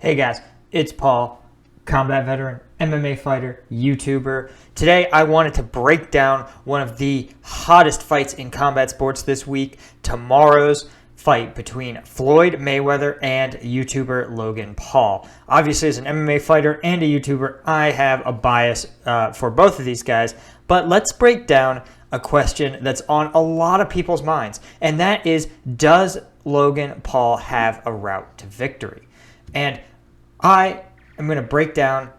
Hey guys, it's Paul, combat veteran, MMA fighter, YouTuber. Today I wanted to break down one of the hottest fights in combat sports this week, tomorrow's fight between Floyd Mayweather and YouTuber Logan Paul. Obviously, as an MMA fighter and a YouTuber, I have a bias for both of these guys, but let's break down a question that's on a lot of people's minds, and that is, does Logan Paul have a route to victory? And I am going to break down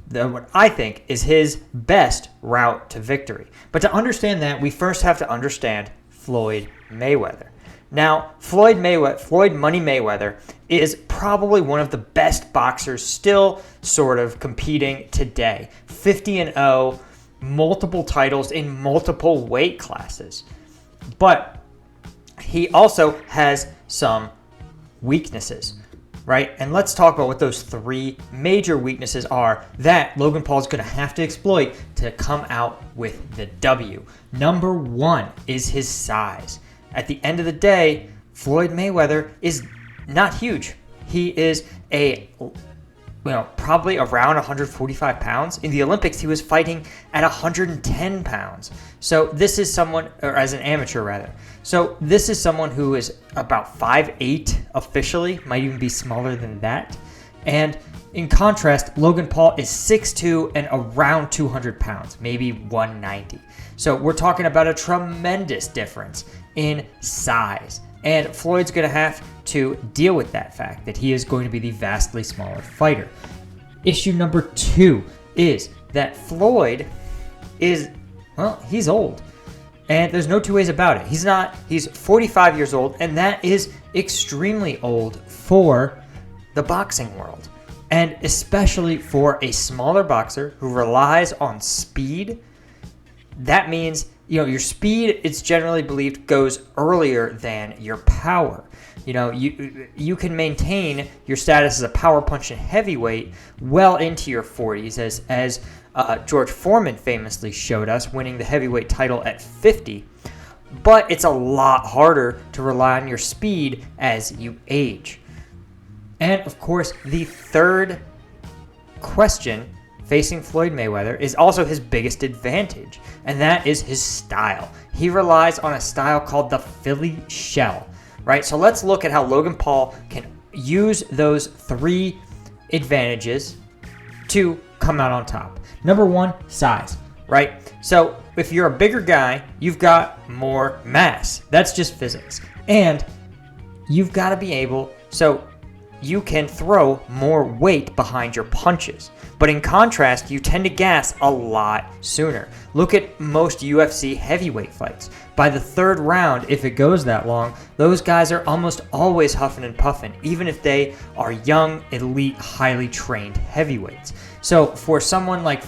what I think is his best route to victory. But to understand that, we first have to understand Floyd Mayweather. Now, Floyd Money Mayweather is probably one of the best boxers still sort of competing today. 50-0, multiple titles in multiple weight classes. But he also has some weaknesses, right? And let's talk about what those three major weaknesses are that Logan Paul is going to have to exploit to come out with the W. Number one is his size. At the end of the day, Floyd Mayweather is not huge. He is probably around 145 pounds. In the Olympics, he was fighting at 110 pounds. So this is someone, or as an amateur rather. So this is someone who is about 5'8" officially, might even be smaller than that. And in contrast, Logan Paul is 6'2" and around 200 pounds, maybe 190. So we're talking about a tremendous difference in size. And Floyd's going to have to deal with that fact that he is going to be the vastly smaller fighter. Issue number two is that Floyd is, he's old. And there's no two ways about it. He's 45 years old, and that is extremely old for the boxing world. And especially for a smaller boxer who relies on speed. That means, your speed, it's generally believed, goes earlier than your power. You can maintain your status as a power punch and heavyweight well into your 40s, as George Foreman famously showed us, winning the heavyweight title at 50. But it's a lot harder to rely on your speed as you age. And of course, the third question facing Floyd Mayweather is also his biggest advantage, and that is his style. He relies on a style called the Philly shell, right? So let's look at how Logan Paul can use those three advantages to come out on top. Number one, size, right? So if you're a bigger guy, you've got more mass. That's just physics. And you've got to be able, so you can throw more weight behind your punches. But in contrast, you tend to gas a lot sooner. Look at most UFC heavyweight fights. By the third round, if it goes that long, those guys are almost always huffing and puffing, even if they are young, elite, highly trained heavyweights. So for someone like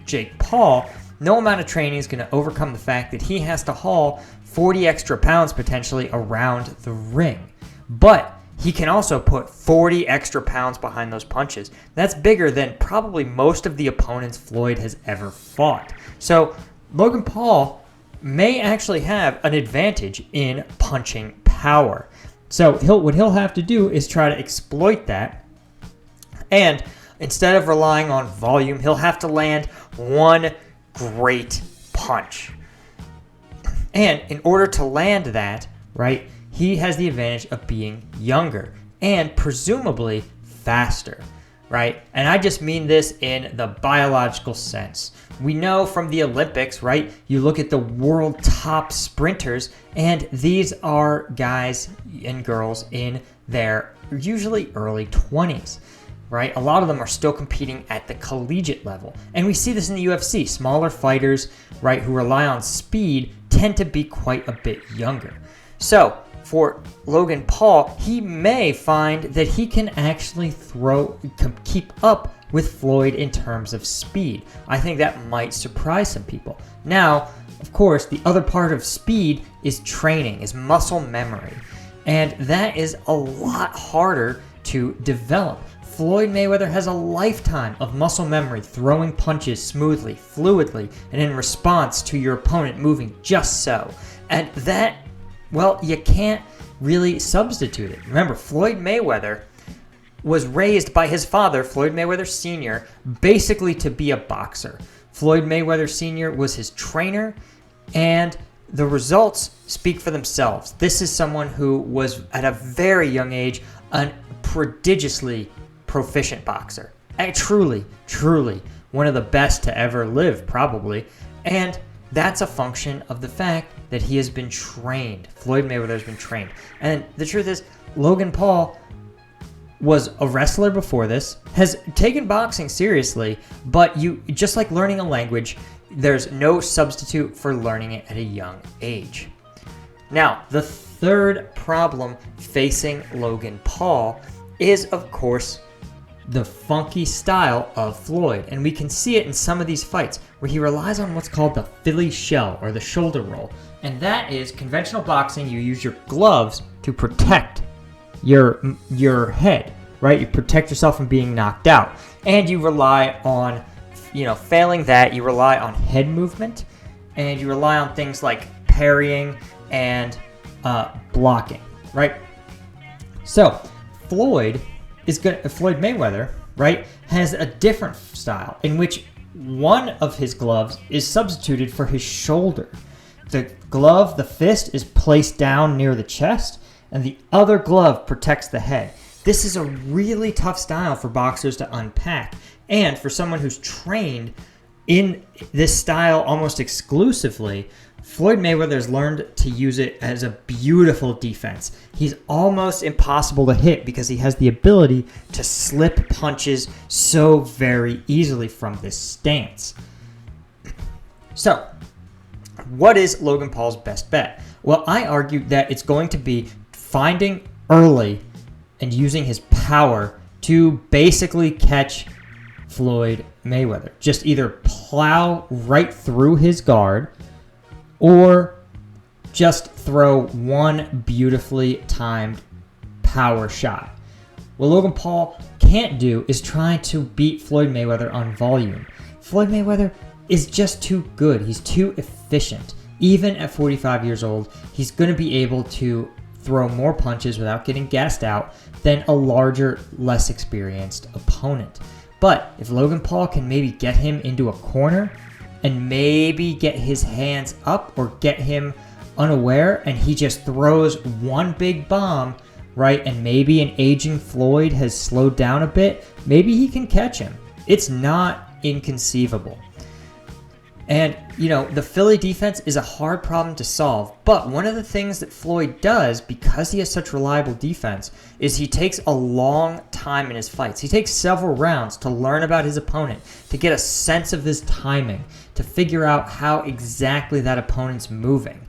Jake Paul, no amount of training is going to overcome the fact that he has to haul 40 extra pounds potentially around the ring. But he can also put 40 extra pounds behind those punches. That's bigger than probably most of the opponents Floyd has ever fought. So Logan Paul may actually have an advantage in punching power. So what he'll have to do is try to exploit that. And instead of relying on volume, he'll have to land one great punch. And in order to land that, right, he has the advantage of being younger and presumably faster, right? And I just mean this in the biological sense. We know from the Olympics, right? You look at the world top sprinters, and these are guys and girls in their usually early 20s, right? A lot of them are still competing at the collegiate level. And we see this in the UFC. Smaller fighters, right, who rely on speed tend to be quite a bit younger. So for Logan Paul, he may find that he can actually keep up with Floyd in terms of speed. I think that might surprise some people. Now, of course, the other part of speed is training, is muscle memory. And that is a lot harder to develop. Floyd Mayweather has a lifetime of muscle memory, throwing punches smoothly, fluidly, and in response to your opponent moving just so. And that, you can't really substitute it. Remember, Floyd Mayweather was raised by his father, Floyd Mayweather Sr., basically to be a boxer. Floyd Mayweather Sr. was his trainer, and the results speak for themselves. This is someone who was, at a very young age, a prodigiously proficient boxer. Truly, truly one of the best to ever live, probably. And that's a function of the fact that he has been trained. Floyd Mayweather has been trained. And the truth is, Logan Paul was a wrestler before this, has taken boxing seriously, but just like learning a language, there's no substitute for learning it at a young age. Now, the third problem facing Logan Paul is, of course, the funky style of Floyd. And we can see it in some of these fights where he relies on what's called the Philly shell, or the shoulder roll. And that is conventional boxing. You use your gloves to protect your head, right? You protect yourself from being knocked out. And you rely on, failing that, you rely on head movement, and you rely on things like parrying and blocking, right? So Floyd Mayweather, right, has a different style in which one of his gloves is substituted for his shoulder. The glove, the fist, is placed down near the chest, and the other glove protects the head. This is a really tough style for boxers to unpack. And for someone who's trained in this style almost exclusively, Floyd Mayweather has learned to use it as a beautiful defense. He's almost impossible to hit because he has the ability to slip punches so very easily from this stance. So, what is Logan Paul's best bet? Well, I argue that it's going to be finding early and using his power to basically catch Floyd Mayweather. Just either plow right through his guard or just throw one beautifully timed power shot. What Logan Paul can't do is try to beat Floyd Mayweather on volume. Floyd Mayweather is just too good. He's too efficient. Even at 45 years old, he's going to be able to throw more punches without getting gassed out than a larger, less experienced opponent. But if Logan Paul can maybe get him into a corner and maybe get his hands up or get him unaware and he just throws one big bomb, right, and maybe an aging Floyd has slowed down a bit, maybe he can catch him. It's not inconceivable. And, the Philly defense is a hard problem to solve. But one of the things that Floyd does, because he has such reliable defense, is he takes a long time in his fights. He takes several rounds to learn about his opponent, to get a sense of his timing, to figure out how exactly that opponent's moving.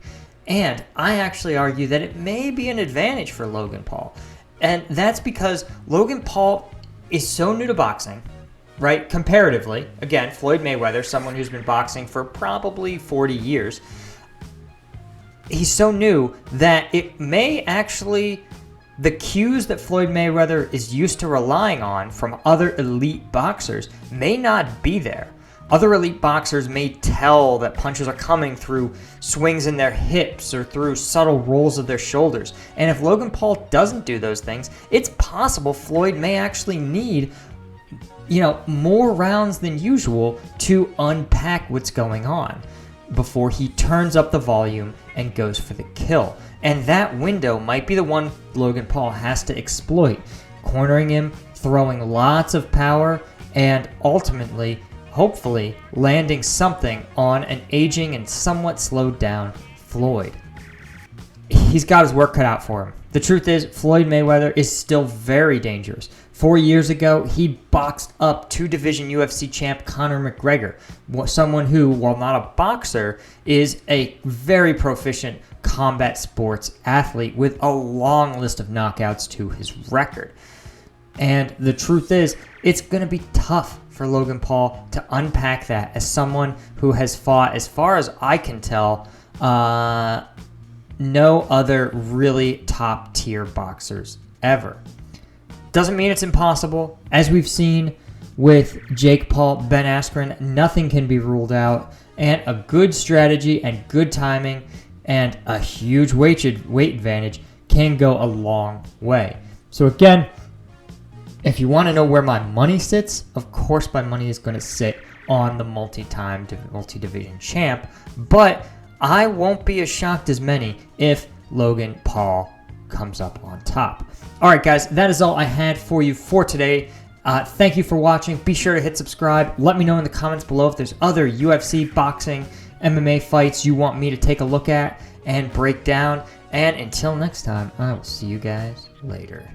And I actually argue that it may be an advantage for Logan Paul. And that's because Logan Paul is so new to boxing, right? Comparatively, again, Floyd Mayweather, someone who's been boxing for probably 40 years, he's so new that it may actually, the cues that Floyd Mayweather is used to relying on from other elite boxers may not be there. Other elite boxers may tell that punches are coming through swings in their hips or through subtle rolls of their shoulders. And if Logan Paul doesn't do those things, it's possible Floyd may actually need more rounds than usual to unpack what's going on before he turns up the volume and goes for the kill. And that window might be the one Logan Paul has to exploit, cornering him, throwing lots of power, and ultimately, hopefully, landing something on an aging and somewhat slowed down Floyd. He's got his work cut out for him. The truth is, Floyd Mayweather is still very dangerous. 4 years ago, he boxed up two-division UFC champ Conor McGregor, someone who, while not a boxer, is a very proficient combat sports athlete with a long list of knockouts to his record. And the truth is, it's going to be tough for Logan Paul to unpack that as someone who has fought, as far as I can tell, no other really top-tier boxers ever. Doesn't mean it's impossible. As we've seen with Jake Paul, Ben Askren, nothing can be ruled out. And a good strategy and good timing and a huge weight advantage can go a long way. So again, If you want to know where my money sits, of course my money is going to sit on the multi-division champ, but I won't be as shocked as many if Logan Paul comes up on top. All right, guys, that is all I had for you for today. Thank you for watching. Be sure to hit subscribe. Let me know in the comments below if there's other UFC, boxing, MMA fights you want me to take a look at and break down. And until next time, I will see you guys later.